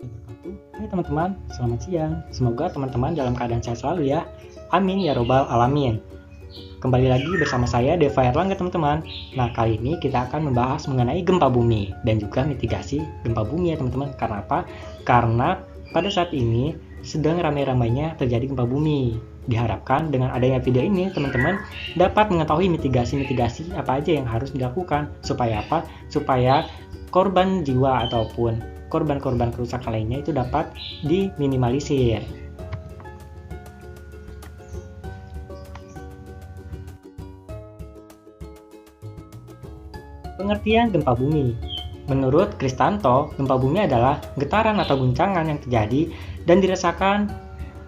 wabarakatuh. Hai teman-teman, selamat siang. Semoga teman-teman dalam keadaan sehat selalu ya. Amin ya robbal alamin. Kembali lagi bersama saya Deva Erlangga teman-teman. Nah, kali ini kita akan membahas mengenai gempa bumi dan juga mitigasi gempa bumi ya teman-teman. Karena apa? Karena pada saat ini sedang ramai-ramainya terjadi gempa bumi. Diharapkan dengan adanya video ini teman-teman dapat mengetahui mitigasi-mitigasi apa aja yang harus dilakukan supaya apa? Supaya korban jiwa ataupun korban-korban kerusakan lainnya itu dapat diminimalisir. Pengertian gempa bumi. Menurut Kristanto, gempa bumi adalah getaran atau guncangan yang terjadi dan dirasakan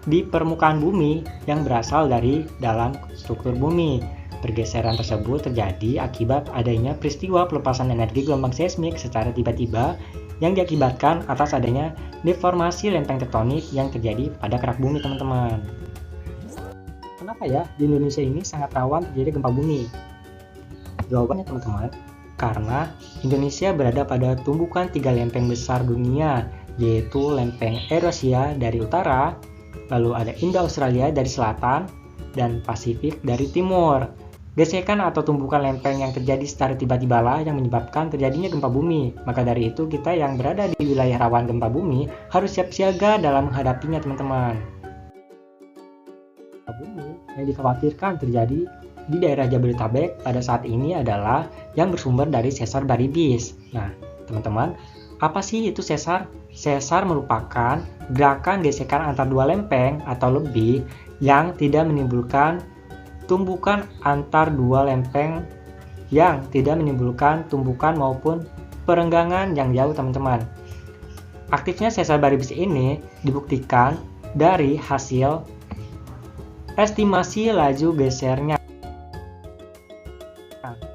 di permukaan bumi yang berasal dari dalam struktur bumi. Pergeseran tersebut terjadi akibat adanya peristiwa pelepasan energi gelombang seismik secara tiba-tiba yang diakibatkan atas adanya deformasi lempeng tektonik yang terjadi pada kerak bumi, teman-teman. Kenapa ya di Indonesia ini sangat rawan terjadi gempa bumi? Jawabannya teman-teman, karena Indonesia berada pada tumbukan 3 lempeng besar dunia, yaitu lempeng Eurasia dari utara, lalu ada Indo-Australia dari selatan, dan Pasifik dari timur. Gesekan atau tumbukan lempeng yang terjadi secara tiba-tiba lah yang menyebabkan terjadinya gempa bumi. Maka dari itu kita yang berada di wilayah rawan gempa bumi harus siap siaga dalam menghadapinya, teman-teman. Gempa bumi yang dikhawatirkan terjadi di daerah Jabodetabek pada saat ini adalah yang bersumber dari sesar baribis. Nah, teman-teman, apa sih itu sesar? Sesar merupakan gerakan gesekan antar dua lempeng atau lebih yang tidak menimbulkan tumbukan antar dua lempeng yang tidak menimbulkan tumbukan maupun perenggangan yang jauh, teman-teman. Aktifnya sesar baribis ini dibuktikan dari hasil estimasi laju gesernya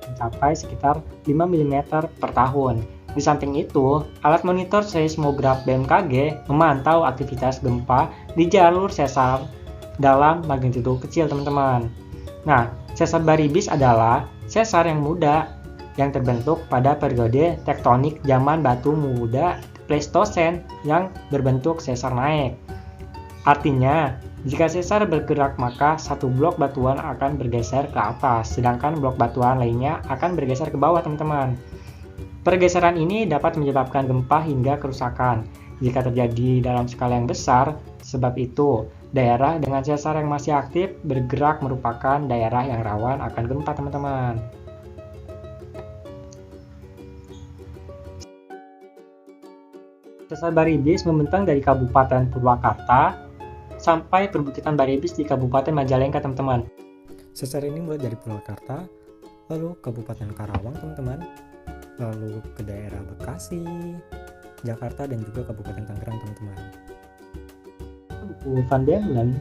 mencapai sekitar 5 mm per tahun. Di samping itu, alat monitor seismograf BMKG memantau aktivitas gempa di jalur sesar dalam magnitudo kecil, teman-teman. Nah, sesar baribis adalah sesar yang muda yang terbentuk pada periode tektonik zaman batu muda Pleistosen yang berbentuk sesar naik. Artinya, jika sesar bergerak maka satu blok batuan akan bergeser ke atas, sedangkan blok batuan lainnya akan bergeser ke bawah, teman-teman. Pergeseran ini dapat menyebabkan gempa hingga kerusakan jika terjadi dalam skala yang besar. Sebab itu, daerah dengan sesar yang masih aktif bergerak merupakan daerah yang rawan akan gempa, teman-teman. Sesar baribis membentang dari Kabupaten Purwakarta sampai perbukitan baribis di Kabupaten Majalengka, teman-teman. Sesar ini mulai dari Purwakarta, lalu Kabupaten Karawang, teman-teman, lalu ke daerah Bekasi, Jakarta, dan juga Kabupaten Tangerang, teman-teman. Buku Van Dalen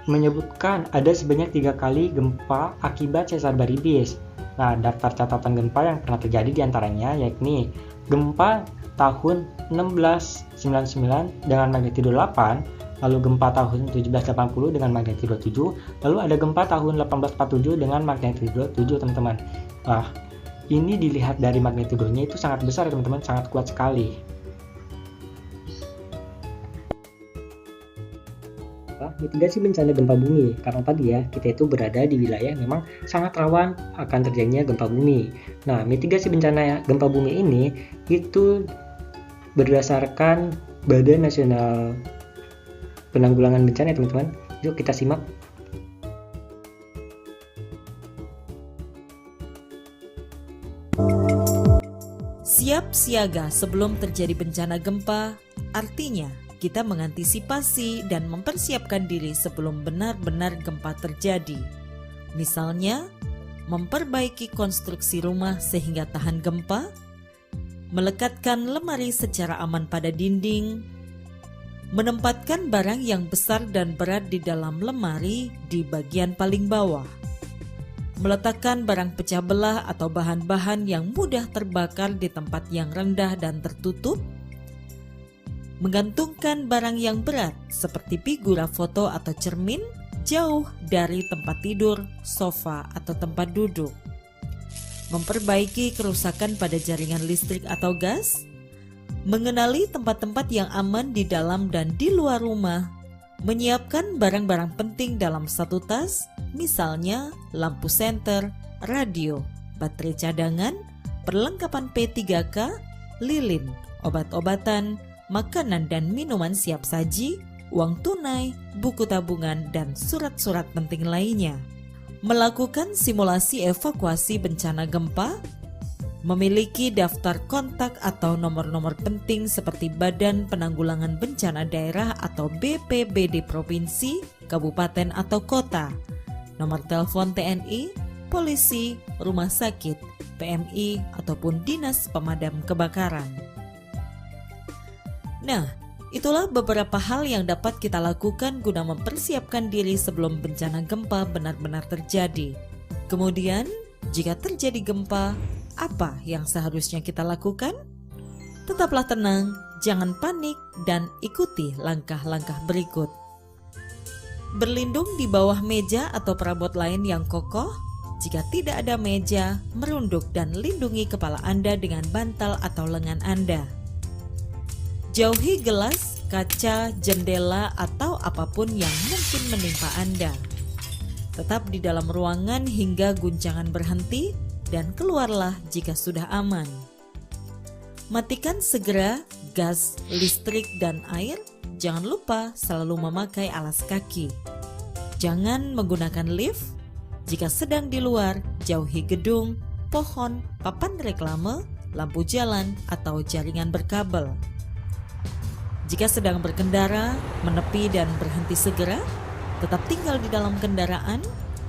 menyebutkan ada sebanyak 3 kali gempa akibat sesar baribis. Nah, daftar catatan gempa yang pernah terjadi diantaranya yakni gempa tahun 1699 dengan magnitudo 8, lalu gempa tahun 1780 dengan magnitudo 7, lalu ada gempa tahun 1847 dengan magnitudo 7, teman-teman. Nah, ini dilihat dari magnitudonya itu sangat besar, teman-teman, sangat kuat sekali. Mitigasi bencana gempa bumi, karena tadi ya kita itu berada di wilayah yang memang sangat rawan akan terjadinya gempa bumi. Nah, mitigasi bencana gempa bumi ini itu berdasarkan Badan Nasional Penanggulangan Bencana ya, teman-teman. Yuk kita simak. Siap siaga sebelum terjadi bencana gempa, artinya kita mengantisipasi dan mempersiapkan diri sebelum benar-benar gempa terjadi. Misalnya, memperbaiki konstruksi rumah sehingga tahan gempa, melekatkan lemari secara aman pada dinding, menempatkan barang yang besar dan berat di dalam lemari di bagian paling bawah, meletakkan barang pecah belah atau bahan-bahan yang mudah terbakar di tempat yang rendah dan tertutup, menggantungkan barang yang berat seperti figura foto atau cermin jauh dari tempat tidur, sofa, atau tempat duduk, memperbaiki kerusakan pada jaringan listrik atau gas, mengenali tempat-tempat yang aman di dalam dan di luar rumah, menyiapkan barang-barang penting dalam satu tas, misalnya lampu senter, radio, baterai cadangan, perlengkapan P3K, lilin, obat-obatan, makanan dan minuman siap saji, uang tunai, buku tabungan, dan surat-surat penting lainnya. Melakukan simulasi evakuasi bencana gempa, memiliki daftar kontak atau nomor-nomor penting seperti Badan Penanggulangan Bencana Daerah atau BPBD Provinsi, Kabupaten atau Kota, nomor telepon TNI, polisi, rumah sakit, PMI, ataupun Dinas Pemadam Kebakaran. Nah, itulah beberapa hal yang dapat kita lakukan guna mempersiapkan diri sebelum bencana gempa benar-benar terjadi. Kemudian, jika terjadi gempa, apa yang seharusnya kita lakukan? Tetaplah tenang, jangan panik, dan ikuti langkah-langkah berikut. Berlindung di bawah meja atau perabot lain yang kokoh. Jika tidak ada meja, merunduk dan lindungi kepala Anda dengan bantal atau lengan Anda. Jauhi gelas, kaca, jendela, atau apapun yang mungkin menimpa Anda. Tetap di dalam ruangan hingga guncangan berhenti dan keluarlah jika sudah aman. Matikan segera gas, listrik, dan air. Jangan lupa selalu memakai alas kaki. Jangan menggunakan lift. Jika sedang di luar, jauhi gedung, pohon, papan reklame, lampu jalan, atau jaringan berkabel. Jika sedang berkendara, menepi dan berhenti segera. Tetap tinggal di dalam kendaraan.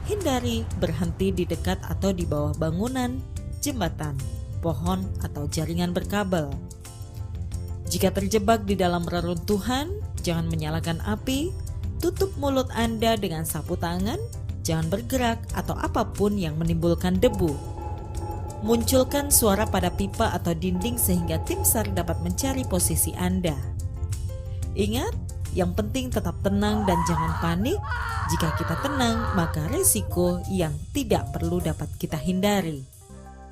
Hindari berhenti di dekat atau di bawah bangunan, jembatan, pohon, atau jaringan berkabel. Jika terjebak di dalam reruntuhan, jangan menyalakan api, tutup mulut Anda dengan sapu tangan, jangan bergerak atau apapun yang menimbulkan debu. Munculkan suara pada pipa atau dinding sehingga tim SAR dapat mencari posisi Anda. Ingat, yang penting tetap tenang dan jangan panik. Jika kita tenang, maka resiko yang tidak perlu dapat kita hindari.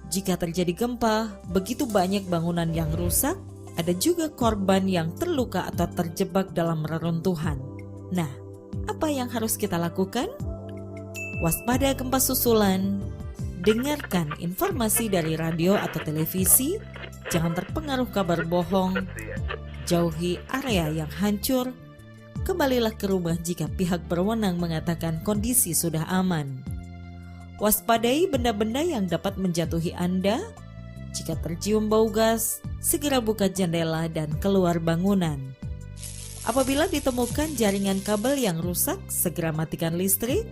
Jika terjadi gempa, begitu banyak bangunan yang rusak, ada juga korban yang terluka atau terjebak dalam reruntuhan. Nah, apa yang harus kita lakukan? Waspada gempa susulan, dengarkan informasi dari radio atau televisi, jangan terpengaruh kabar bohong, jauhi area yang hancur, kembalilah ke rumah jika pihak berwenang mengatakan kondisi sudah aman. Waspadai benda-benda yang dapat menjatuhi Anda. Jika tercium bau gas, segera buka jendela dan keluar bangunan. Apabila ditemukan jaringan kabel yang rusak, segera matikan listrik.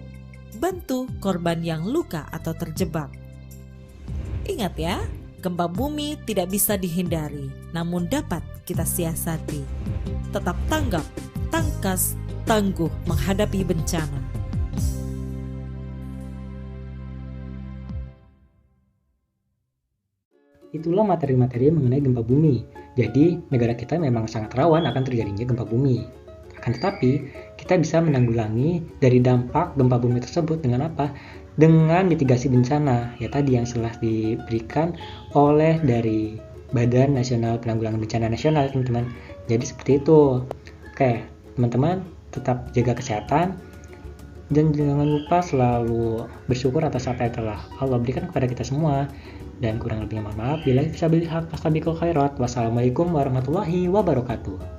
Bantu korban yang luka atau terjebak. Ingat ya, gempa bumi tidak bisa dihindari, namun dapat kita siasati. Tetap tanggap, tangkas, tangguh menghadapi bencana. Itulah materi-materi mengenai gempa bumi. Jadi, negara kita memang sangat rawan akan terjadinya gempa bumi. Akan tetapi, kita bisa menanggulangi dari dampak gempa bumi tersebut dengan apa? Dengan mitigasi bencana, ya tadi yang telah diberikan oleh dari Badan Nasional Penanggulangan Bencana Nasional, teman-teman. Jadi seperti itu. Oke, teman-teman tetap jaga kesehatan dan jangan lupa selalu bersyukur atas apa yang telah Allah berikan kepada kita semua. Dan kurang lebihnya mohon maaf. Bila bisa bilhaq fastabiqul khairat. Wassalamualaikum warahmatullahi wabarakatuh.